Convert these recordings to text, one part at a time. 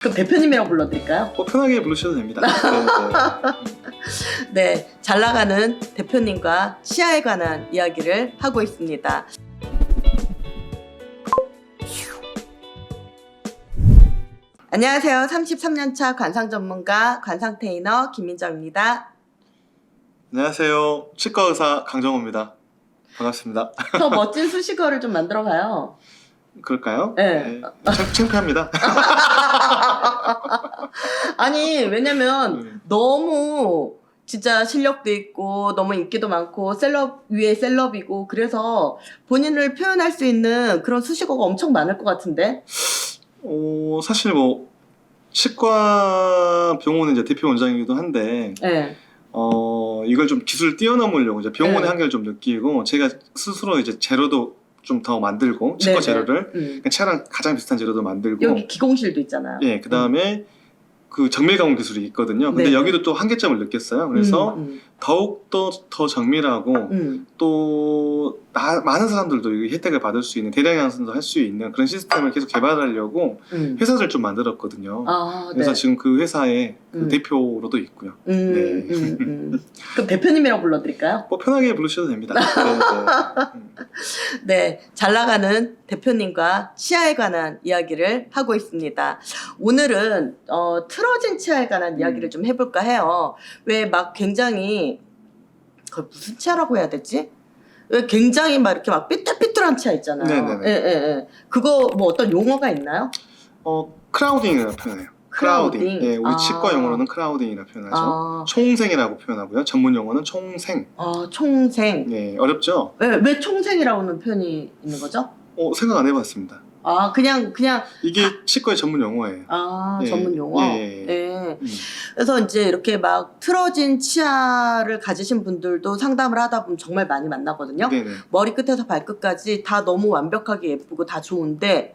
그럼 대표님이라고 불러드릴까요? 편하게 부르셔도 됩니다. 네, 잘 나가는 대표님과 치아에 관한 이야기를 하고 있습니다. 안녕하세요. 33년차 관상 전문가 관상 테이너 김민정입니다. 안녕하세요. 치과 의사 강정호입니다. 반갑습니다. 더 멋진 수식어를 좀 만들어봐요. 그럴까요? 네. 창피합니다. 아니, 왜냐면 너무 진짜 실력도 있고 너무 인기도 많고 셀럽 위에 셀럽이고 그래서 본인을 표현할 수 있는 그런 수식어가 엄청 많을 것 같은데. 사실 치과 병원의 이제 대표 원장이기도 한데 네. 이걸 좀 기술을 뛰어넘으려고 이제 병원의 네. 한계를 좀 느끼고 제가 스스로 이제 재료도 좀 더 만들고 치과 네네. 재료를 치아랑 가장 비슷한 재료도 만들고 여기 기공실도 있잖아요. 예, 그 다음에 그 정밀 가공 기술이 있거든요. 근데 네네. 여기도 또 한계점을 느꼈어요. 그래서 더욱더 더 정밀하고 또 많은 사람들도 이 혜택을 받을 수 있는 대량 양성도 할 수 있는 그런 시스템을 계속 개발하려고 회사를 좀 만들었거든요. 아, 그래서 네. 지금 그 회사의 그 대표로도 있고요. 네. 그럼 대표님이라고 불러드릴까요? 편하게 부르셔도 됩니다. 네, 잘 나가는 대표님과 치아에 관한 이야기를 하고 있습니다. 오늘은 틀어진 치아에 관한 이야기를 좀 해볼까 해요. 왜 막 굉장히 그걸 무슨 치아라고 해야 되지? 왜 굉장히 막 이렇게 막 삐뚤삐뚤한 치아 있잖아요. 네네네. 예. 그거 뭐 어떤 용어가 있나요? 크라우딩이라고 표현해요. 크라우딩. 예, 우리 치과 용어로는 크라우딩이라고 표현하죠. 총생이라고 표현하고요. 전문 용어는 총생. 총생. 네, 어렵죠? 왜 총생이라고는 표현이 있는 거죠? 생각 안 해봤습니다. 그냥 이게 치과의 전문 용어예요. 예, 전문 용어. 예. 그래서 이제 이렇게 막 틀어진 치아를 가지신 분들도 상담을 하다 보면 정말 많이 만나거든요. 네네. 머리 끝에서 발끝까지 다 너무 완벽하게 예쁘고 다 좋은데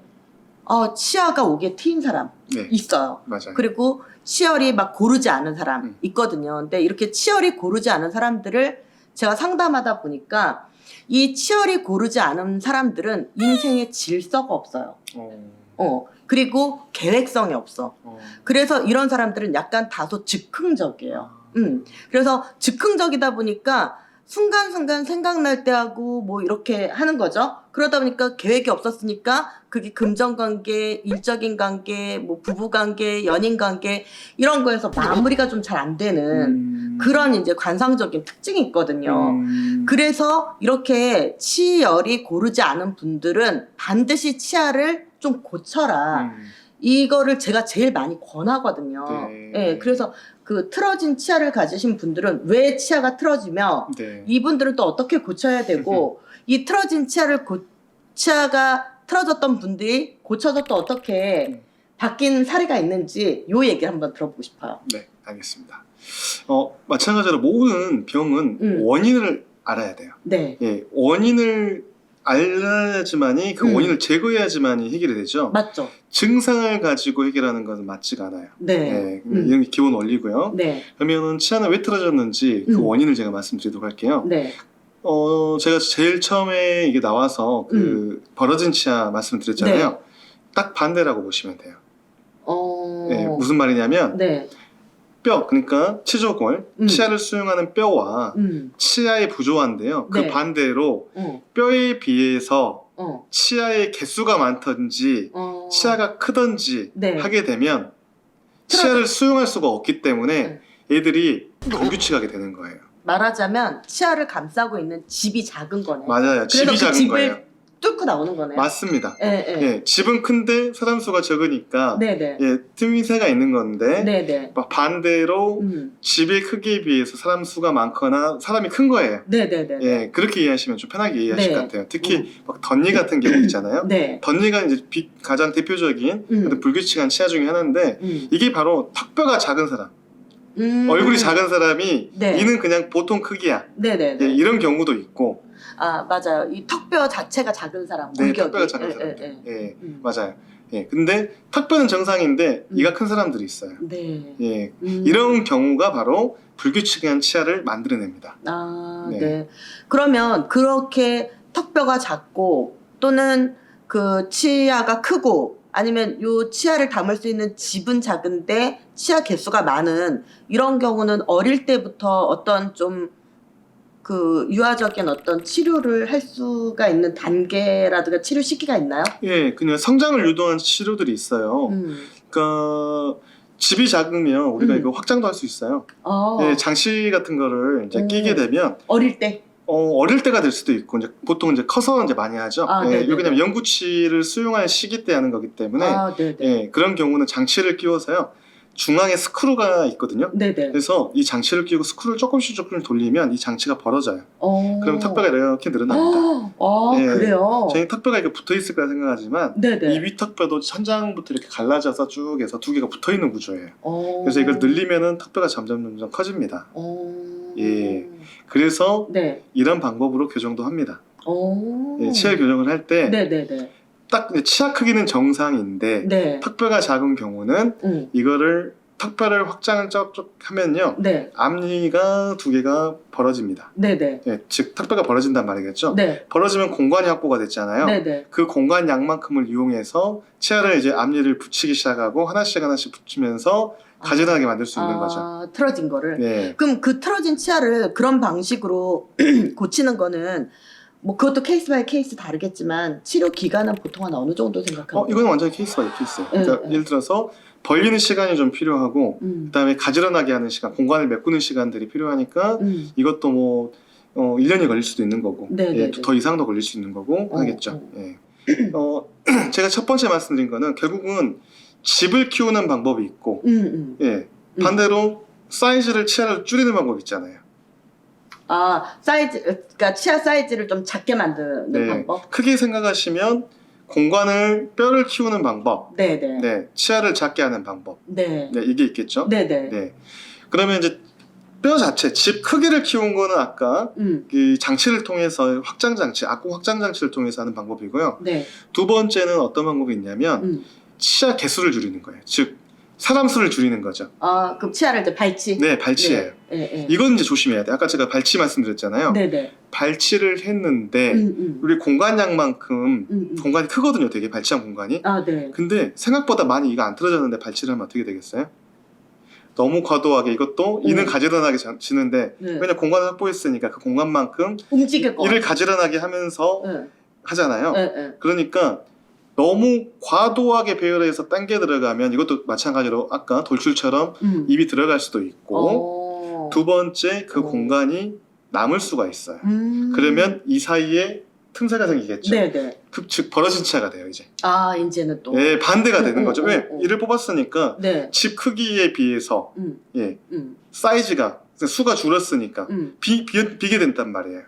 치아가 오게 트인 사람 네. 있어요. 맞아요. 그리고 치열이 막 고르지 않은 사람 있거든요. 근데 이렇게 치열이 고르지 않은 사람들을 제가 상담하다 보니까 이 치열이 고르지 않은 사람들은 인생에 질서가 없어요. 그리고 계획성이 없어. 그래서 이런 사람들은 약간 다소 즉흥적이에요. 그래서 즉흥적이다 보니까 순간순간 생각날 때 하고 뭐 이렇게 하는 거죠. 그러다 보니까 계획이 없었으니까 그게 금전관계, 일적인 관계, 뭐 부부관계, 연인관계 이런 거에서 마무리가 좀 잘 안 되는 그런 이제 관상적인 특징이 있거든요. 그래서 이렇게 치열이 고르지 않은 분들은 반드시 치아를 좀 고쳐라. 이거를 제가 제일 많이 권하거든요. 네, 그래서 그 틀어진 치아를 가지신 분들은 왜 치아가 틀어지며 이분들은 또 어떻게 고쳐야 되고 이 틀어진 치아가 틀어졌던 분들이 고쳐서 또 어떻게 바뀐 사례가 있는지 요 얘기를 한번 들어보고 싶어요. 네, 알겠습니다. 마찬가지로 모든 병은 원인을 알아야 돼요. 네. 예, 원인을 알아야지만이 그 원인을 제거해야지만이 해결이 되죠. 맞죠. 증상을 가지고 해결하는 것은 맞지가 않아요. 네. 이런 게 기본 원리고요. 네. 그러면은 치아는 왜 틀어졌는지 그 원인을 제가 말씀드리도록 할게요. 네. 제가 제일 처음에 이게 나와서 그 벌어진 치아 말씀드렸잖아요. 네. 딱 반대라고 보시면 돼요. 무슨 말이냐면 네. 뼈, 그러니까 치조골, 치아를 수용하는 뼈와 치아의 부조화인데요. 그 네. 반대로 뼈에 비해서 치아의 개수가 많든지 치아가 크든지 네. 하게 되면 치아를 수용할 수가 없기 때문에 얘들이 불규칙하게 되는 거예요. 말하자면 치아를 감싸고 있는 집이 작은 거네. 맞아요. 집이 그래서 그 작은 집을 거예요. 뚫고 나오는 거네. 맞습니다. 예. 집은 큰데 사람 수가 적으니까 네네. 틈새가 있는 건데 네네. 반대로 집의 크기에 비해서 사람 수가 많거나 사람이 큰 거예요. 네네네. 그렇게 이해하시면 좀 편하게 이해하실 것 같아요. 특히 막 덧니 네. 같은 경우 있잖아요. 네. 덧니가 이제 가장 대표적인 불규칙한 치아 중에 하나인데 이게 바로 턱뼈가 작은 사람, 얼굴이 작은 사람이 네. 이는 그냥 보통 크기야. 네네네. 이런 경우도 있고. 맞아요. 이 턱뼈 자체가 작은 사람. 네, 골격이. 턱뼈가 작은 사람. 맞아요. 근데 턱뼈는 정상인데 이가 큰 사람들이 있어요. 네. 이런 경우가 바로 불규칙한 치아를 만들어냅니다. 네. 그러면 그렇게 턱뼈가 작고 또는 그 치아가 크고 아니면 요 치아를 담을 수 있는 집은 작은데 치아 개수가 많은 이런 경우는 어릴 때부터 어떤 좀 그 유아적인 어떤 치료를 할 수가 있는 단계라든가 치료 시기가 있나요? 예, 그냥 성장을 유도하는 치료들이 있어요. 그러니까 집이 작으면 우리가 이거 확장도 할 수 있어요. 예, 장치 같은 거를 이제 끼게 되면 어릴 때? 어릴 때가 될 수도 있고 이제 보통 이제 커서 이제 많이 하죠. 예, 왜냐면 연구치를 수용할 시기 때 하는 거기 때문에 예, 그런 경우는 장치를 끼워서요. 중앙에 스크루가 있거든요. 네네. 그래서 이 장치를 끼고 스크루를 조금씩 돌리면 이 장치가 벌어져요. 그럼 턱뼈가 이렇게 늘어납니다. 예, 그래요? 저희 턱뼈가 이렇게 붙어 있을 거라 생각하지만 네네. 이 위턱뼈도 천장부터 이렇게 갈라져서 쭉 해서 두 개가 붙어 있는 구조예요. 그래서 이걸 늘리면은 턱뼈가 점점 커집니다. 예, 그래서 네. 이런 방법으로 교정도 합니다. 예, 치아 교정을 할 때 네네네. 딱 치아 크기는 정상인데 네. 턱뼈가 작은 경우는 이거를 턱뼈를 확장을 쩍쩍 하면요. 네. 앞니가 두 개가 벌어집니다. 네네. 예, 즉 턱뼈가 벌어진단 말이겠죠. 네. 벌어지면 공간이 확보가 됐잖아요. 네네. 그 공간 양만큼을 이용해서 치아를 이제 앞니를 붙이기 시작하고 하나씩 붙이면서 가지런하게 만들 수 있는 거죠. 틀어진 거를. 네. 그럼 그 틀어진 치아를 그런 방식으로 고치는 거는 뭐 그것도 케이스 바이 케이스 다르겠지만 치료 기간은 보통 한 어느 정도 생각하세요? 이건 완전 케이스 바이 케이스예요. 그러니까 예를 들어서 벌리는 시간이 좀 필요하고 그다음에 가지런하게 하는 시간, 공간을 메꾸는 시간들이 필요하니까 이것도 뭐 1년이 걸릴 수도 있는 거고 예, 더 이상도 걸릴 수 있는 거고 하겠죠. 예. 제가 첫 번째 말씀드린 거는 결국은 집을 키우는 방법이 있고 예, 반대로 사이즈를 치아를 줄이는 방법이 있잖아요. 사이즈, 그러니까 치아 사이즈를 좀 작게 만드는 방법? 크게 생각하시면 공간을 뼈를 키우는 방법, 네네. 네, 치아를 작게 하는 방법, 네, 이게 있겠죠. 네네. 네, 그러면 이제 뼈 자체, 집 크기를 키운 거는 아까 그 장치를 통해서 확장 장치, 악공 확장 장치를 통해서 하는 방법이고요. 네. 두 번째는 어떤 방법이 있냐면 치아 개수를 줄이는 거예요. 즉 사람 수를 줄이는 거죠. 그럼 치아를 이제 발치? 네, 발치예요. 네. 이건 이제 조심해야 돼. 아까 제가 발치 말씀드렸잖아요. 네네. 발치를 했는데 우리 공간량만큼 공간이 크거든요. 되게 발치한 공간이. 네. 근데 생각보다 많이 이가 안 틀어졌는데 발치를 하면 어떻게 되겠어요? 너무 과도하게 이것도 이는 가지런하게 지는데 왜냐면 공간을 확보했으니까 그 공간만큼 움직일 거 이를 가지런하게 하면서 하잖아요. 그러니까 너무 과도하게 배열해서 당겨 들어가면 이것도 마찬가지로 아까 돌출처럼 입이 들어갈 수도 있고 두 번째 그 공간이 남을 수가 있어요. 그러면 이 사이에 틈새가 생기겠죠. 네네. 즉 벌어진 치아가 돼요 이제. 이제는 또. 네, 반대가 되는 거죠. 왜? 이를 뽑았으니까 네. 집 크기에 비해서 사이즈가 수가 줄었으니까 비게 된단 말이에요.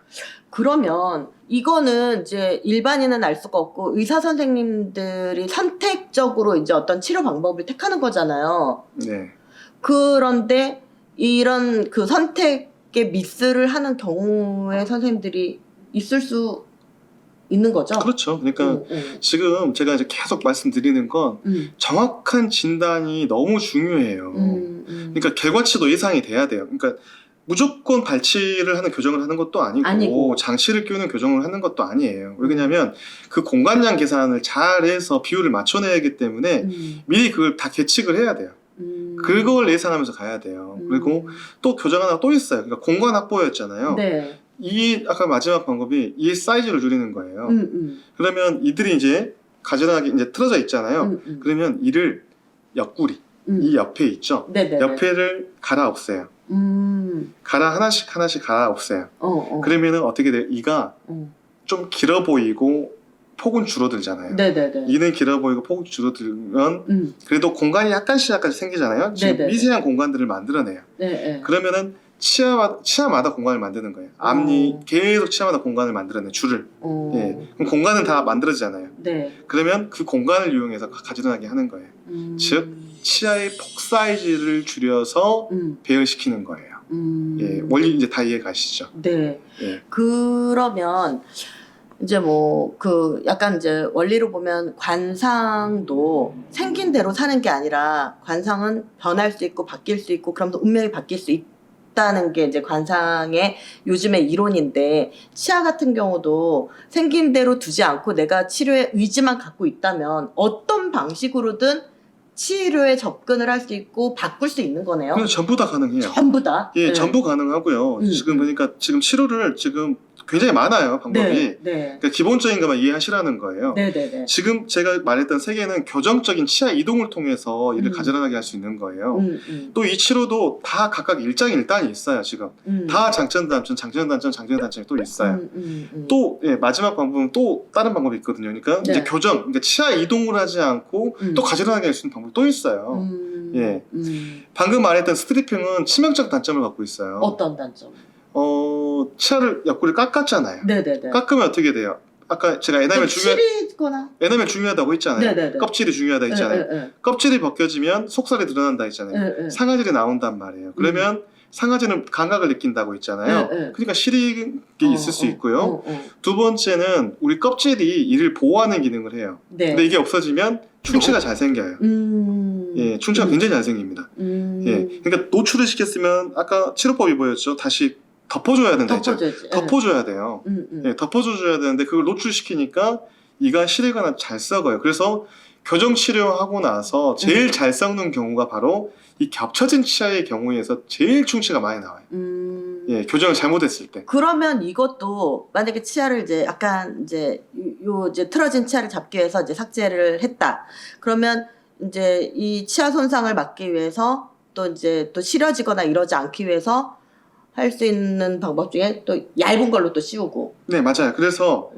그러면 이거는 이제 일반인은 알 수가 없고 의사 선생님들이 선택적으로 이제 어떤 치료 방법을 택하는 거잖아요. 네. 그런데 이런 그 선택에 미스를 하는 경우에 선생님들이 있을 수 있는 거죠? 그렇죠. 그러니까 지금 제가 이제 계속 말씀드리는 건 정확한 진단이 너무 중요해요. 그러니까 결과치도 예상이 돼야 돼요. 그러니까 무조건 발치를 하는 교정을 하는 것도 아니고 장치를 끼우는 교정을 하는 것도 아니에요. 왜냐면 그 공간량 계산을 잘 해서 비율을 맞춰내야 하기 때문에 미리 그걸 다 계측을 해야 돼요. 그걸 예상하면서 가야 돼요. 그리고 또 교정 하나 또 있어요. 그러니까 공간 확보였잖아요. 네. 이 아까 마지막 방법이 이 사이즈를 줄이는 거예요. 그러면 이들이 이제 가지런하게 이제 틀어져 있잖아요. 그러면 이를 옆구리 이 옆에 있죠. 옆에를 갈아 없애요. 갈아 하나씩 갈아 없애요. 그러면은 어떻게 돼요? 이가 좀 길어 보이고 폭은 줄어들잖아요. 이는 길어 보이고 폭은 줄어들면 그래도 공간이 약간씩 생기잖아요. 지금 미세한 공간들을 만들어내요. 그러면은 치아마다 공간을 만드는 거예요. 앞니 계속 치아마다 공간을 만들어내 줄을. 그럼 공간은 다 만들어지잖아요. 그러면 그 공간을 이용해서 가지런하게 하는 거예요. 즉 치아의 폭 사이즈를 줄여서 배열시키는 거예요. 원리 이제 다 이해 가시죠? 네. 그러면 이제 뭐 그 약간 이제 원리로 보면 관상도 생긴 대로 사는 게 아니라 관상은 변할 수 있고 바뀔 수 있고 그러면서 운명이 바뀔 수 있다 없다는 게 이제 관상의 요즘의 이론인데, 치아 같은 경우도 생긴 대로 두지 않고 내가 치료에 의지만 갖고 있다면 어떤 방식으로든 치료에 접근을 할 수 있고 바꿀 수 있는 거네요. 그래서 전부 다 가능해요. 전부 다. 예, 네. 전부 가능하고요. 지금 보니까 지금 치료를 지금 굉장히 많아요, 방법이. 네. 그러니까 기본적인 것만 이해하시라는 거예요. 네. 지금 제가 말했던 세 개는 교정적인 치아 이동을 통해서 이를 가져나가게 할 수 있는 거예요. 또 이 치료도 다 각각 일장일단이 있어요, 지금. 다 장점, 단점, 장점이 또 있어요. 또 예, 마지막 방법은 또 다른 방법이 있거든요. 그러니까 네. 이제 교정, 그러니까 치아 이동을 하지 않고 또 가져나가게 할 수 있는 방법이 또 있어요. 예. 방금 말했던 스트리핑은 치명적 단점을 갖고 있어요. 어떤 단점? 치아를 옆구리 깎았잖아요. 네네네. 깎으면 어떻게 돼요? 아까 제가 에나멜 칠이거나. 에나멜 중요하다고 했잖아요. 네네네. 껍질이 중요하다 했잖아요. 네. 껍질이 벗겨지면 속살이 드러난다 했잖아요. 네. 상아질이 나온단 말이에요. 그러면 상아질은 감각을 느낀다고 했잖아요. 그러니까 시력이 있을 수 있고요. 두 번째는 우리 껍질이 이를 보호하는 기능을 해요. 네. 근데 이게 없어지면 충치가 잘 생겨요. 예, 충치가 굉장히 잘 생깁니다. 예, 그러니까 노출을 시켰으면 아까 치료법이 뭐였죠? 다시 덮어줘야 된다 했죠. 덮어줘야 돼요. 예, 덮어줘야 되는데 그걸 노출시키니까 이가 시리거나 잘 썩어요. 그래서 교정 치료하고 나서 제일 잘 썩는 경우가 바로 이 겹쳐진 치아의 경우에서 제일 충치가 많이 나와요. 예, 교정을 잘못했을 때. 그러면 이것도 만약에 치아를 이제 약간 이제 이제 틀어진 치아를 잡기 위해서 이제 삭제를 했다. 그러면 이제 이 치아 손상을 막기 위해서 또 이제 또 시려지거나 이러지 않기 위해서 할 수 있는 방법 중에 또 얇은 걸로 또 씌우고. 네, 맞아요. 그래서